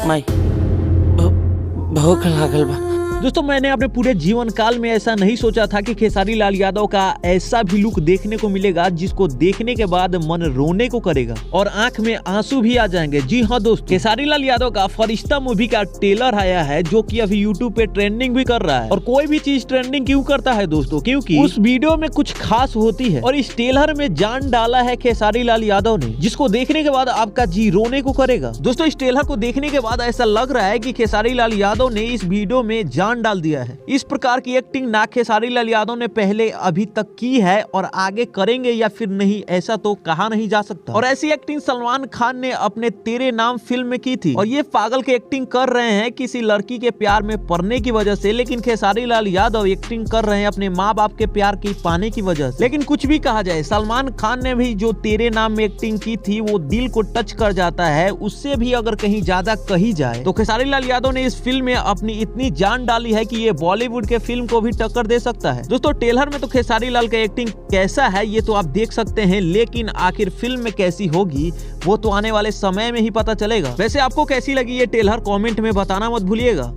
माई भूख लागल बा। दोस्तों मैंने अपने पूरे जीवन काल में ऐसा नहीं सोचा था कि खेसारी लाल यादव का ऐसा भी लुक देखने को मिलेगा जिसको देखने के बाद मन रोने को करेगा और आंख में आंसू भी आ जाएंगे। जी हाँ दोस्तों, खेसारी लाल यादव का फरिश्ता मूवी का ट्रेलर आया है जो कि अभी यूट्यूब पे ट्रेंडिंग भी कर रहा है। और कोई भी चीज ट्रेंडिंग क्यों करता है दोस्तों, क्योंकि उस वीडियो में कुछ खास होती है। और इस ट्रेलर में जान डाला है खेसारी लाल यादव ने, जिसको देखने के बाद आपका जी रोने को करेगा। दोस्तों इस ट्रेलर को देखने के बाद ऐसा लग रहा है कि खेसारी लाल यादव ने इस वीडियो में जान डाल दिया है। इस प्रकार की एक्टिंग ना खेसारी लाल यादव ने पहले अभी तक की है और आगे करेंगे या फिर नहीं, ऐसा तो कहा नहीं जा सकता। और ऐसी एक्टिंग सलमान खान ने अपने तेरे नाम फिल्म में की थी और ये पागल की एक्टिंग कर रहे हैं किसी लड़की के प्यार में पड़ने की वजह से, लेकिन खेसारी लाल यादव एक्टिंग कर रहे हैं अपने माँ बाप के प्यार की पाने की वजह से। लेकिन कुछ भी कहा जाए, सलमान खान ने भी जो तेरे नाम में एक्टिंग की थी वो दिल को टच कर जाता है। उससे भी अगर कहीं ज्यादा कही जाए तो खेसारी लाल यादव ने इस फिल्म में अपनी इतनी जान डाली है कि ये बॉलीवुड के फिल्म को भी टक्कर दे सकता है। दोस्तों ट्रेलर में तो खेसारी लाल का एक्टिंग कैसा है ये तो आप देख सकते हैं, लेकिन आखिर फिल्म में कैसी होगी वो तो आने वाले समय में ही पता चलेगा। वैसे आपको कैसी लगी ये ट्रेलर कमेंट में बताना मत भूलिएगा।